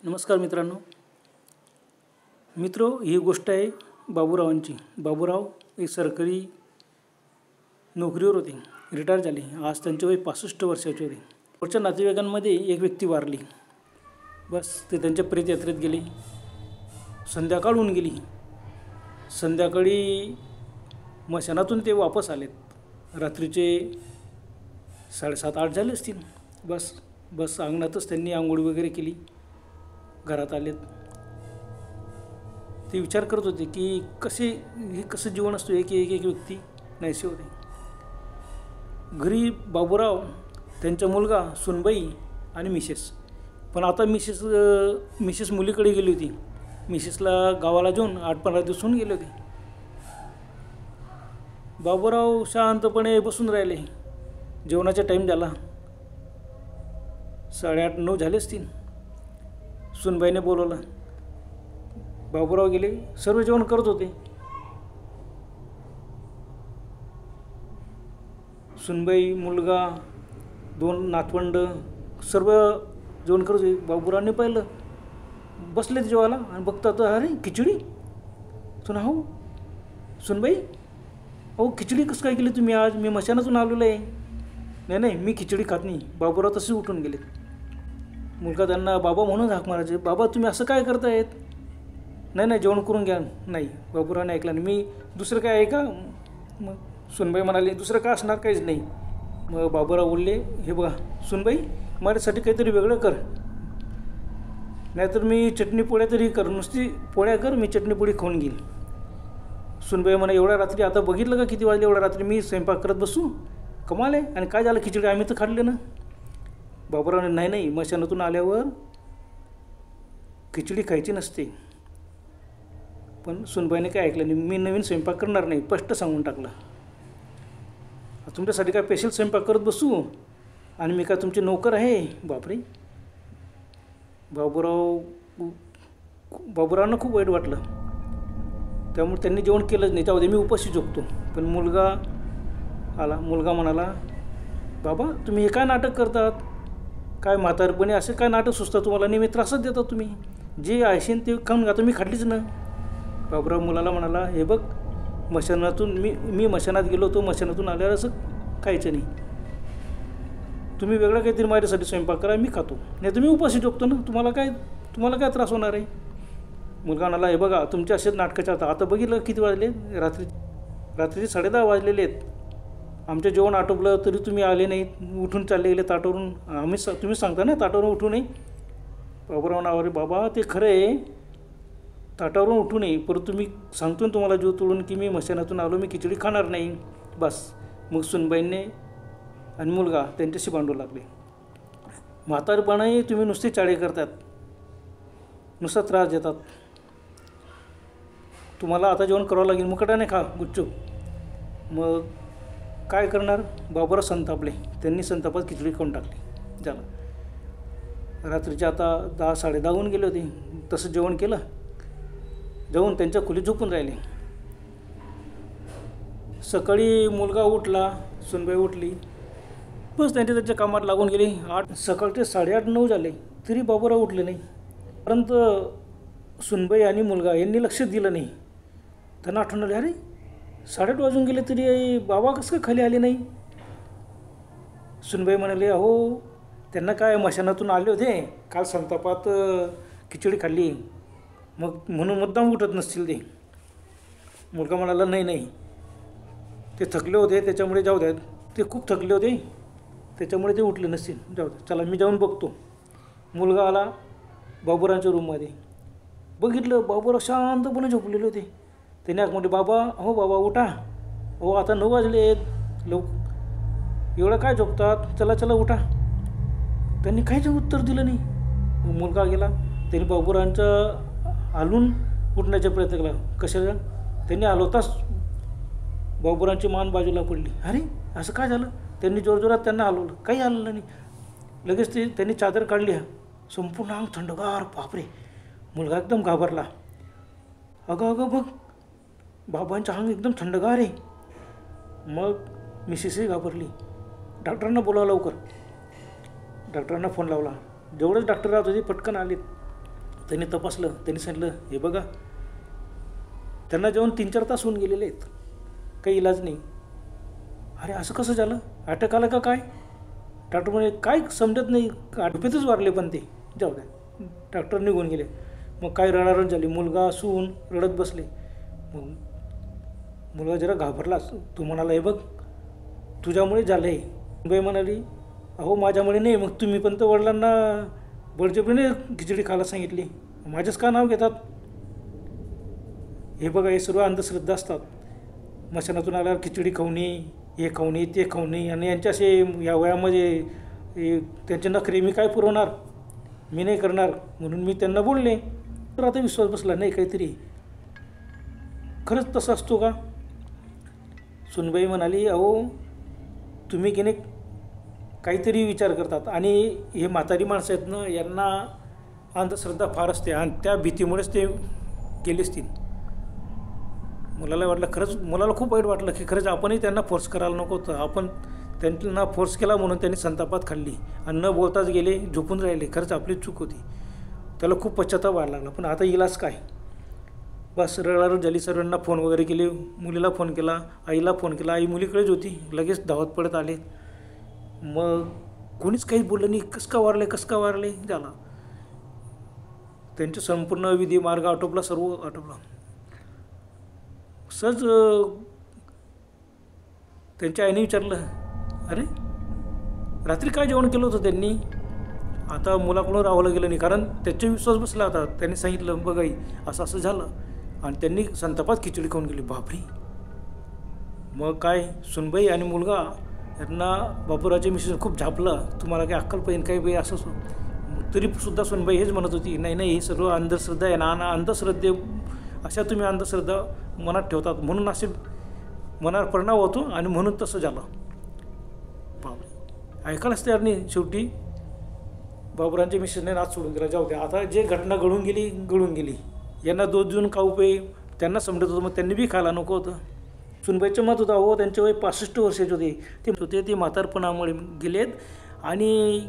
नमस्कार मित्रांनो. ही गोष्ट आहे बाबूरावांची. बाबूराव एक सरकारी नोकरीवर होते, रिटायर झाले. आज त्यांचे वय 65 वर्षाचे होते. पुढच्या नातेवाईकांमध्ये एक व्यक्ती वारली. बस ते त्यांच्या प्रेतयात्रेत गेले. संध्याकाळ होऊन गेली. संध्याकाळी मशानातून ते वापस आलेत. रात्रीचे 7:30-8 झाले असतील. बस अंगणातच त्यांनी आंघोळ वगैरे केली. घरात आलेत. ते विचार करत होते की कसं जीवन असतो. एक व्यक्ती नाहीसे होते. घरी बाबूराव, त्यांचा मुलगा, सुनबाई आणि मिसेस. पण आता मिसेस मुलीकडे गेली होती. मिसेसला गावाला जाऊन 8-15 दिवस होऊन गेले होते. बाबूराव शांतपणे बसून राहिले. जेवणाचा टाईम झाला. 8:30-9 झाले असतील. सुनबाईने बोलवलं. बाबूराव गेले. सर्व जेवण करत होते. सुनबाई, मुलगा, 2 नातवंड सर्व जेवण करत होते. बाबूरावने पाहिलं. बसले ते जेवायला आणि बघतात, अरे खिचडी. हो सुनबाई, अहो खिचडी कसं काय केली तुम्ही आज? मी मशानातून आलेलो आहे. नाही मी खिचडी खात नाही. बाबूराव तसे उठून गेले. मुलगा त्यांना बाबा म्हणून हाक मारायचे. बाबा तुम्ही असं काय करतायत? नाही जेवण करून घ्या. नाही, बाबूरावने ऐकलं नाही. मी दुसरं काय आहे का? मग सुनबाई म्हणाली, दुसरं काय असणार? काहीच नाही. मग बाबूराव बोलले, हे बघा सुनबाई, माझ्यासाठी काहीतरी वेगळं कर. नाहीतर मी चटणी पोळ्या तरी कर. नुसती पोळ्या कर, मी चटणी पोळी खाऊन घेईल. सुनबाई म्हणा, एवढ्या रात्री? आता बघितलं का किती वाजले? एवढ्या रात्री मी स्वयंपाक करत बसू? कमाल आहे. आणि काय झालं? खिचडी आम्ही तर खाल्ले ना. बाबूरावने, नाही मशानातून आल्यावर खिचडी खायची नसते. पण सुनबाईने काय ऐकलं नाही. मी नवीन स्वयंपाक करणार नाही, स्पष्ट सांगून टाकलं. तुमच्यासाठी काय स्पेशल स्वयंपाक करत बसू? आणि मी काय तुमचे नोकर आहे? बापरे. बाबूरावांना खूप वाईट वाटलं. त्यामुळे त्यांनी जेवण केलंच नाही. त्यामध्ये मी उपाशी झोपतो. पण मुलगा आला. मुलगा म्हणाला, बाबा तुम्ही हे काय नाटक करतात? काय म्हातारपणी असे काय नाटक सुचतात तुम्हाला? नेहमी त्रासच देतात तुम्ही. जे आयशीन ते खाऊन घातो. मी खाल्लीच ना. बाबूराव मुलाला म्हणाला, हे बघ, मशानातून मी मशानात गेलो होतो. मशानातून आल्यावर असं खायचं नाही. तुम्ही वेगळं काहीतरी माझ्यासाठी स्वयंपाक करा, मी खातो. नाही तुम्ही उपाशी झोपतो ना. तुम्हाला काय त्रास होणार आहे? मुलगा म्हणाला, हे बघा तुमच्या असेच नाटकाच्या आता बघितलं किती वाजले? रात्रीचे 10:30 वाजलेले आहेत. आमचं जेवण आटोपलं तरी तुम्ही आले नाहीत. उठून चालले गेले ताटावरून. तुम्ही सांगता ना ताटावरून उठू नये. बाबूराव नावारे, बाबा ते खरं आहे, ताटावरून उठू नये. परंतु तुम्ही सांगतो ना तुम्हाला जीव तोडून की मी मशानातून आलो, मी खिचडी खाणार नाही. बस. मग सुनबाईंने आणि मुलगा त्यांच्याशी भांडू लागले. म्हातारपणाही तुम्ही नुसते चाळे करतात, नुसता त्रास देतात. तुम्हाला आता जेवण करावं लागेल. मुकाट्याने खा गुपचूप. मग काय करणार? बाबूराव संतापले. त्यांनी संतापात खिचडी खाऊन टाकली. झालं. रात्रीचे आता 10-10:30 होऊन गेले होते. तसं जेवण केलं. जाऊन त्यांच्या खोलीत झोपून राहिले. सकाळी मुलगा उठला, सुनबाई उठली. बस त्यांच्या कामात लागून गेली. सकाळचे 8:30-9 झाले तरी बाबूराव उठले नाही. परंतु सुनबाई आणि मुलगा यांनी लक्ष दिलं नाही. त्यांना आठवण आली, अरे 8:30 वाजून गेले तरी बाबा कसं काय खाली आले नाही? सुनबाई म्हणाले, अहो त्यांना काय मशानातून आले होते, काल संतापात खिचडी खाल्ली, मग म्हणून मुद्दाम उठत नसतील ते. मुलगा म्हणाला, नाही ते थकले होते त्याच्यामुळे जाऊ द्या. ते खूप थकले होते त्याच्यामुळे ते उठले नसतील. जाऊ द्या, चला मी जाऊन बघतो. मुलगा आला बाबूरावांच्या रूममध्ये. बघितलं बाबूराव शांतपणे झोपलेले होते. त्याने आग म्हटली, बाबा उठा. हो आता 9 वाजले आहेत. एवढं काय झोपतात? चला उठा. त्यांनी काहीच उत्तर दिलं नाही. मुलगा गेला. त्यांनी बाबूरावांचा हलवून उठण्याचा प्रयत्न केला. कशाला? त्यांनी हलवताच बाबूरावांची मान बाजूला पडली. अरे असं काय झालं? त्यांनी जोरजोरात त्यांना हलवलं. काही हललं नाही. लगेच त्यांनी चादर काढली. संपूर्ण अंग थंडगार. बापरे. मुलगा एकदम घाबरला. अगं बघ, बाबांचं अंग एकदम थंडगार आहे. मग मिसेसही घाबरली. डॉक्टरांना बोलावं लवकर. डॉक्टरांना फोन लावला. जेवढंच डॉक्टर राहत होते पटकन आलेत. त्यांनी तपासलं. त्यांनी सांगितलं, हे बघा त्यांना जेवण 3-4 तास होऊन गेलेले आहेत, काही इलाज नाही. अरे असं कसं झालं, अटॅक आलं का काय? डॉक्टर म्हणे काय समजत नाही, झोपेतच वारले. पण ते जाऊ द्या, डॉक्टर निघून गेले. मग काय रडारड झाली, मुलगा सून रडत बसले. मग मुलगा जरा घाबरला. तू म्हणाला, हे बघ तुझ्यामुळे झालं आहे. बाई म्हणाली, अहो माझ्यामुळे नाही, मग तुम्ही पण तर वडिलांना बळजबरीने खिचडी खायला सांगितली, माझंच का नाव घेतात? हे बघा, हे सर्व अंधश्रद्धा असतात. मशानातून आल्यावर खिचडी खाऊ नये, हे खाऊ नये, ते खाऊ नये, आणि यांच्या असे या वयामध्ये त्यांचे नखरे मी काय पुरवणार, मी नाही करणार, म्हणून मी त्यांना बोलले. तर आता विश्वास बसला नाही काहीतरी. खरंच तसं असतो का? सुनबाई म्हणाली, अहो तुम्ही की नाही काहीतरी विचार करतात, आणि हे म्हातारी माणसं आहेत ना, यांना अंधश्रद्धा फार असते, आणि त्या भीतीमुळेच ते गेले असतील. मुलाला वाटलं, खरंच मुलाला खूप वाईट वाटलं की खरंच आपणही त्यांना फोर्स करायला नको होतं. आपण त्यांना फोर्स केला म्हणून त्यांनी संतापात खाल्ली आणि न बोलताच गेले, झोपून राहिले. खरंच आपली चूक होती. त्याला खूप पश्चाताप व्हायला लागला. पण आता इलाज काय? बस रडारड झाली. सर्वांना फोन वगैरे केले, मुलीला फोन केला, आईला फोन केला. आई मुलीकडेच होती, लगेच धावत पडत आले. मग कोणीच काही बोललं नाही. कसं का वारले झाला. त्यांचे संपूर्ण विधी मार्ग आटोपला, सर्व आटोपला. सहज त्यांच्या आईने विचारलं, अरे रात्री काय जेवण केलं होतं त्यांनी? आता मुलाकडून राहवलं गेलं नाही, कारण त्याचा विश्वास बसला होता. त्यांनी सांगितलं, बघ आई असं असं झालं, आणि त्यांनी संतापात खिचडी खाऊन गेली. बापरे. मग काय सुनबाई आणि मुलगा यांना बापूरावच्या मिसेस खूप झापलं, तुम्हाला काही अक्कल पाहिजे काय बाई असं. तरीसुद्धा सुनबाई हेच म्हणत होती, नाही नाही, हे सर्व अंधश्रद्धा आहे ना, अंधश्रद्धे अशा तुम्ही अंधश्रद्धा मनात ठेवतात, म्हणून असे मनावर परिणाम होतो, आणि म्हणून तसं झालं. बापरे. ऐकायलाच तयार नाही. शेवटी बाबुरांच्या मिसेसने नाच सोडून दिला. जाऊ द्या, आता जे घटना घडून गेली, यांना दोष देऊन का उपयोग? त्यांना समजत होतं, मग त्यांनी बी खायला नको होतं. सुनबाईचं मत होतं, हो त्यांचे वय 65 वर्षाचे होते, ते म्हातारपणामुळे गेलेत, आणि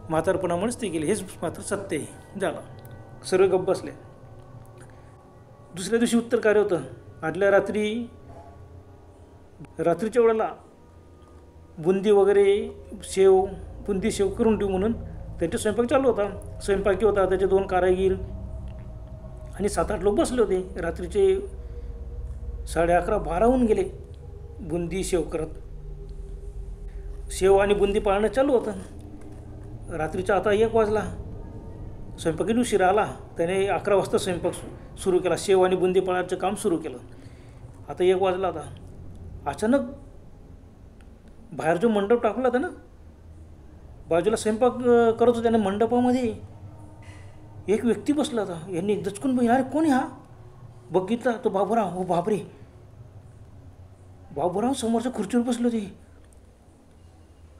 म्हातारपणामुळेच ते गेले, हेच मात्र सत्य आहे. झालं. सर्व गप्प बसले. दुसऱ्या दिवशी उत्तर कार्य होतं. आदल्या रात्रीच्या वेळेला बुंदी वगैरे बुंदी शेव करून ठेवू म्हणून त्यांचा स्वयंपाक चालू होता. स्वयंपाकी होता, त्याचे 2 कारागीर आणि 7-8 लोक बसले होते. रात्रीचे 11:30-12 होऊन गेले बुंदी शेव करत. शेव आणि बुंदी पाळणं चालू होतं. रात्रीचा आता 1 वाजला. स्वयंपाकीने उशिरा आला. त्याने 11 वाजता स्वयंपाक सुरू केला. शेव आणि बुंदी पाळायचं काम सुरू केलं. आता 1 वाजला होता. अचानक बाहेर जो मंडप टाकला होता ना, बाजूला स्वयंपाक करत होता, त्याने मंडपामध्ये एक व्यक्ती बसला होता. यांनी दचकून बघितलं, अरे कोण हा? बघितला तो बाबूराव. हो बापरे. बाबूराव समोरच्या खुर्चीवर बसले होते.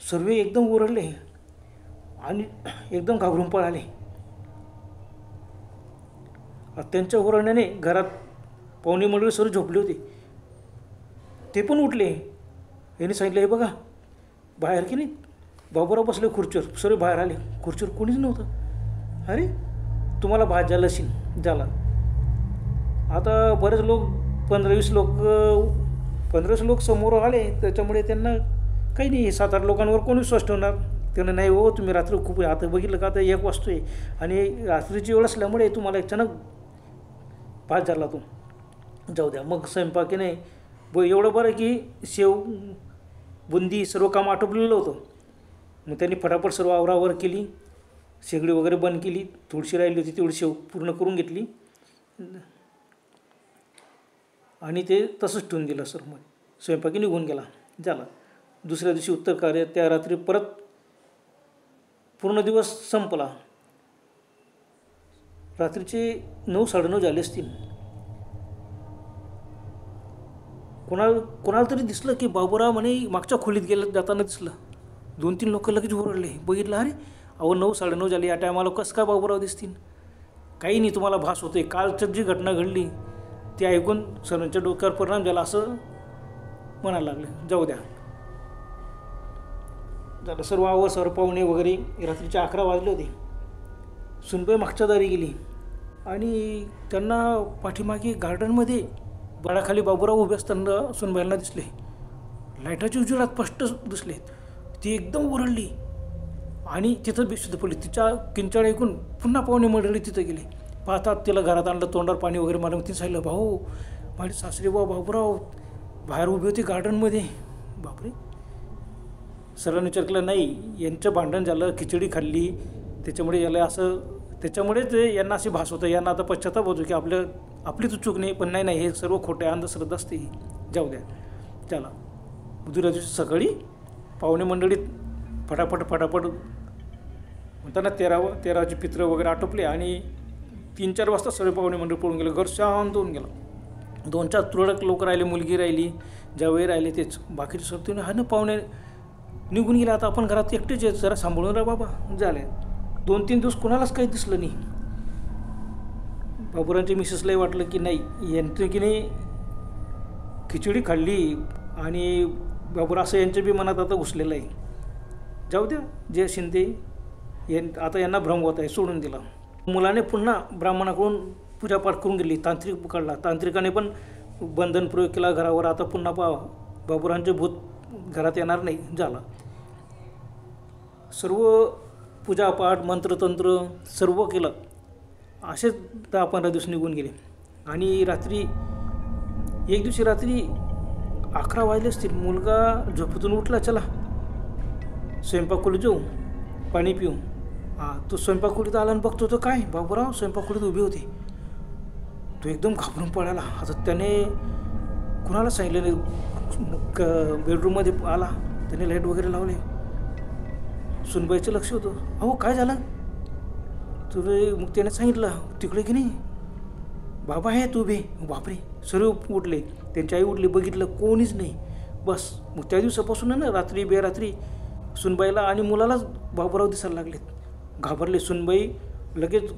सर्व एकदम ओरडले आणि एकदम घाबरून पळाले. त्यांच्या ओरडण्याने घरात पाहुणे मंडळी सर्व झोपले होते. ते पण उठले. यांनी सांगितलं, हे बघा बाहेर की नाही बाबूराव बसले खुर्चीवर. सर्व बाहेर आले. खुर्चीवर कोणीच नव्हतं. अरे तुम्हाला भात झालं असेल. झाला. आता बरेच लोक 15-20 लोक समोर आले. त्याच्यामुळे त्यांना काही नाही, 7-8 लोकांवर कोण विश्वास ठेवणार? त्यानं नाही हो, तुम्ही रात्री खूप आता बघितलं का, आता 1 वाजतोय आणि रात्रीची वेळ असल्यामुळे तुम्हाला अचानक भात झाला तो. जाऊ द्या. मग स्वयंपाकीने एवढं बरं की शेव बुंदी सर्व काम आटोपलेलं होतं. मग त्यांनी फटाफट सर्व आवरावर केली. शेगडी वगैरे बंद केली. थोडीशी राहिली होती तेवढी शेव पूर्ण करून घेतली आणि ते तसंच ठेवून दिलं. सर मग स्वयंपाकी निघून गेला. झाला. दुसऱ्या दिवशी उत्तर कार्य. त्या रात्री परत पूर्ण दिवस संपला. रात्रीचे 9-9:30 झाले असतील. कोणाला तरी दिसलं की बाबूराव म्हणे मागच्या खोलीत गेलं जाताना दिसलं. 2-3 लोक लगेच ओरडले. बघितलं, अरे अहो 9-9:30 झाली, या टायमाला कसं काय बाबूराव दिसतील? काही नाही, तुम्हाला भास होते. कालचं जी घटना घडली ते ऐकून सर्वांच्या डोक्यावर परिणाम झाला असं म्हणायला लागले. जाऊ द्या. झालं. सर्व पाहुणे वगैरे. रात्रीचे 11 वाजले होते. सुनबाई मागच्या दारी गेली आणि त्यांना पाठीमागे गार्डनमध्ये बाळाखाली बाबूराव उभे असताना सुनबाईंना दिसले. लाईटाची उजेडात स्पष्ट दिसले. ती एकदम ओरडली आणि तिथं बेशुद्ध पडली. तिच्या किंचाळ ऐकून पुन्हा पाहुणे मंडळी तिथं गेली. पाहतात तिला घरात आणलं, तोंडावर पाणी वगैरे मारून तिने सांगितलं, भाऊ माझे सासरे बाबूराव बाहेर उभी होती गार्डनमध्ये. बापरे. सरांनी विचार केला, नाही यांचं भांडण झालं, खिचडी खाल्ली, त्याच्यामुळे याला असं, त्याच्यामुळेच यांना अशी भास होतं. यांना आता पश्चाताप होतो की आपली तर चूक नाही. पण नाही, हे सर्व खोटे अंधश्रद्धा असते. जाऊ द्या. चला दुसऱ्या दिवशी सकाळी पाहुणे मंडळीत फटाफट म्हणताना 13चे पित्र वगैरे आटोपले आणि 3-4 वाजता सगळे पाहुणे मंडळ पळून गेलं. घर शांत होऊन गेलं. 2-4 तुरळक लोक राहिले, मुलगी राहिली, जावई राहिले, तेच. बाकीचे सरतीने हा ना पाहुणे निघून गेले. आता आपण घरात एकटेच आहेत, जरा सांभाळून राहा बाबा. झाले 2-3 दिवस कोणालाच काही दिसलं नाही. बाबूरांच्या मिसेसलाही वाटलं की नाही यांचं की नाही खिचडी खाल्ली आणि बाबूराव असं यांच्या बी मनात आता घुसलेलं आहे. जाऊ द्या, जे शिंदे आता यांना भ्रम होत आहे, सोडून दिला. मुलाने पुन्हा ब्राह्मणाकडून पूजापाठ करून गेली. तांत्रिक पकडला. तांत्रिकाने पण बंधन प्रयोग केला घरावर. आता पुन्हा बाबूरांचे भूत घरात येणार नाही. झाला. सर्व पूजापाठ मंत्रतंत्र सर्व केलं. असेच 10-15 दिवस निघून गेले आणि एक दिवशी रात्री 11 वाजले असतील. मुलगा झोपेतून उठला, चला स्वयंपाकखोलीत जाऊ, पाणी पिऊ. तो स्वयंपाकखोलीत आला आणि बघतो तर काय, बाबूराव स्वयंपाकखोलीत उभे होते. तो एकदम घाबरून पळाला. आता त्याने कुणाला सांगितलं नाही. बेडरूममध्ये आला, त्याने लाईट वगैरे लावले. सुनबाईचं लक्ष होतं. अहो काय झालं तुझं? मग त्याने सांगितलं, तिकडे की नाही बाबा आहे तू उभे. बापरे. सर्व उठले. त्यांची आई उठली, बघितलं कोणीच नाही. बस मग त्या दिवसापासून ना रात्री बेरात्री सुनबाईला आणि मुलालाच बाबूराव दिसायला लागलेत. घाबरले. सुनबाई लगेच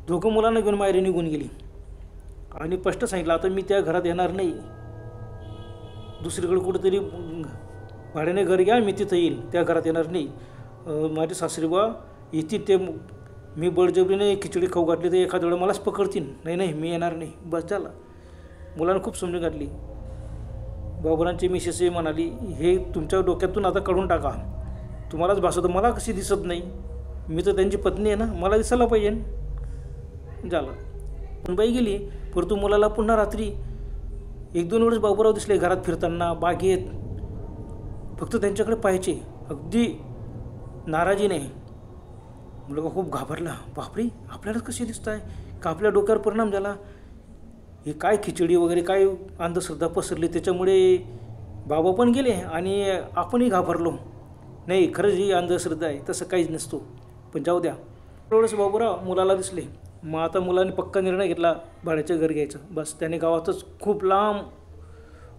दोघं मुलांना घेऊन माहेरी निघून गेली आणि स्पष्ट सांगितलं, आता मी त्या घरात येणार नाही, दुसरीकडे कुठंतरी भाड्याने घर घ्या, मी तिथं येईल, त्या घरात येणार नाही. माझे सासरेबा येतील, ते मी बळजबरीने खिचडी खाऊ घातली तर एखाद्या वेळा मलाच पकडतील. नाही मी येणार नाही. बस झाला. मुलानं खूप समजून घातली. बाबूरांची मिसेसही म्हणाली, हे तुमच्या डोक्यातून आता काढून टाका. तुम्हालाच भासवतं, मला कशी दिसत नाही, मी तर त्यांची पत्नी आहे ना, मला दिसायला पाहिजे. झालं. पण बाई गेली. परंतु मुलाला पुन्हा रात्री 1-2 वेळेस बाबूराव दिसले घरात फिरताना, बागेत. फक्त त्यांच्याकडे पाहायचे, अगदी नाराजीने. मुलगा खूप घाबरला. बापरे, आपल्यालाच कसे दिसत आहे का? आपल्या डोक्यावर परिणाम झाला? हे काय खिचडी वगैरे काय अंधश्रद्धा पसरली, त्याच्यामुळे बाबा पण गेले आणि आपणही घाबरलो. नाही, खरंच ही अंधश्रद्धा आहे, तसं काहीच नसतो. पण जाऊ द्या. एवढंच बाबूराव मुलाला दिसले. मग आता मुलाने पक्का निर्णय घेतला भाड्याचं घर घ्यायचं. बस त्याने गावातच खूप लांब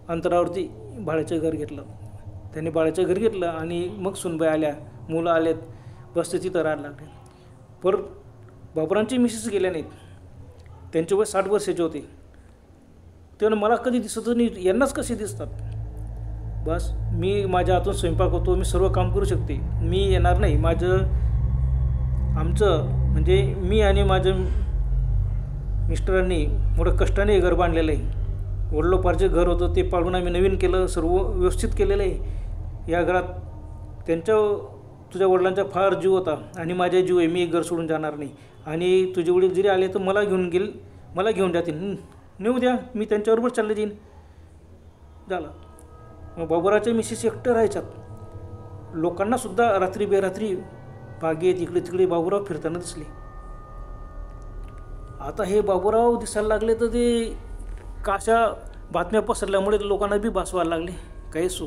अंतरावरती भाड्याचं घर घेतलं. त्याने भाड्याचं घर घेतलं आणि मग सुनबाई आल्या, मुलं आलेत, बस ते तिथं राहायला लागले. पर बाबूरांची मिसेस गेल्या नाहीत. त्यांचे वय 60 वर्षाचे होते. तेव्हा मला कधी दिसत नाही, यांनाच कसे दिसतात. बस मी माझ्या हातून स्वयंपाक होतो, मी सर्व काम करू शकते, मी येणार नाही. आमचं म्हणजे मी आणि माझ्या मिस्टरांनी मोठं कष्टाने घर बांधलेलं आहे. वडिलोपार्जित घर होतं, ते पाडून आम्ही नवीन केलं, सर्व व्यवस्थित केलेलं आहे. या घरात तुझ्या वडिलांचा फार जीव होता आणि माझा जीव आहे. मी एक घर सोडून जाणार नाही. आणि तुझे वडील जरी आले तर मला घेऊन जातील, नेऊ द्या, मी त्यांच्याबरोबर चालले जाईन. झालं. मग बाबूरावच्या मिसेस एकटं राहायच्यात. लोकांनासुद्धा रात्री बेरात्री बागेत इकडे तिकडे बाबूराव फिरताना दिसले. आता हे बाबूराव दिसायला लागले तर ते काशा बातम्या पसरल्यामुळे लोकांना बी भासवायला लागले, काही असो.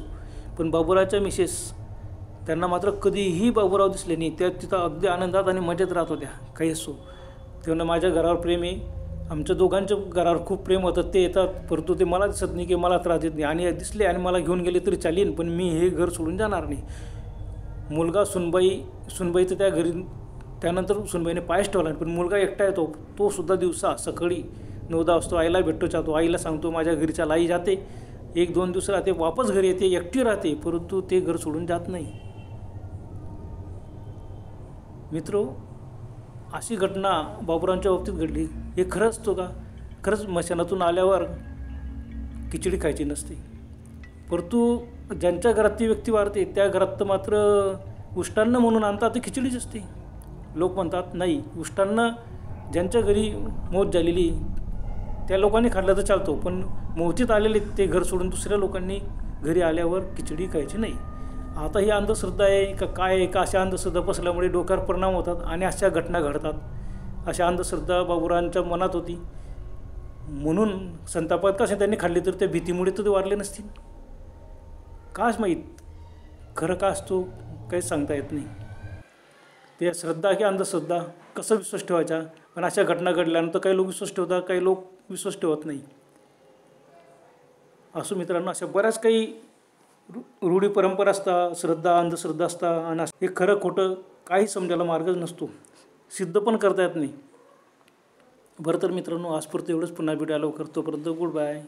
पण बाबूरावच्या मिसेस त्यांना मात्र कधीही बाबूराव दिसले नाही. त्या तिथं अगदी आनंदात आणि मजेत राहत होत्या, काही असो. तेव्हा माझ्या घरावर प्रेम आहे, आमच्या दोघांच्या घरावर खूप प्रेम होतं. ते येतात, परंतु ते मला दिसत नाही की मला त्रास देत नाही. आणि दिसले आणि मला घेऊन गेले तरी चालेल, पण मी हे घर सोडून जाणार नाही. मुलगा सुनबाई तर त्या घरी, त्यानंतर सुनबाईने पायच ठेवला. पण मुलगा एकटा येतो, तो सुद्धा दिवसा सकाळी 9-10 वाजता आईला भेटतो, चाहतो. आईला सांगतो माझ्या घरीच्या आई जाते, 1-2 दिवस राहते, वापस घरी येते, एकटी राहते, परंतु ते घर सोडून जात नाही. मित्रो, अशी घटना बाबुरावांच्या बाबतीत घडली, हे खरं असतो का? खरंच मशानातून आल्यावर खिचडी खायची नसते, परंतु ज्यांच्या घरात ती व्यक्ती वारते त्या घरात तर मात्र उष्टान्न म्हणून आणतात ती खिचडीच असते. लोक म्हणतात नाही, उष्टान्न ज्यांच्या घरी मौत झालेली त्या लोकांनी खाल्लं तर चालतो, पण मौतीत आलेले ते घर सोडून दुसऱ्या लोकांनी घरी आल्यावर खिचडी खायची नाही. आता ही अंधश्रद्धा आहे का काय आहे का? अशा अंधश्रद्धा पसरल्यामुळे डोक्यावर परिणाम होतात आणि अशा घटना घडतात. अशा अंधश्रद्धा बाबुरावांच्या मनात होती म्हणून संतापात कसे त्यांनी खाल्ले, तर त्या भीतीमुळे तर ते वारले नसतील. काच माहीत खरं का असतो काहीच सांगता येत नाही. ते श्रद्धा की अंधश्रद्धा कसं विश्वास ठेवायचा? पण अशा घटना घडल्यानंतर काही लोक विश्वास ठेवतात, काही लोक विश्वास ठेवत नाही. असो मित्रांनो, अशा बऱ्याच काही रूढी परंपरा असतात, श्रद्धा अंधश्रद्धा असतात आणि हे खरं खोटं काही समजायला मार्गच नसतो, सिद्ध पण करता येत नाही. बरं तर मित्रांनो, आजपुरतं एवढंच. पुन्हा भेटूया लवकर. तोपर्यंत गुड बाय.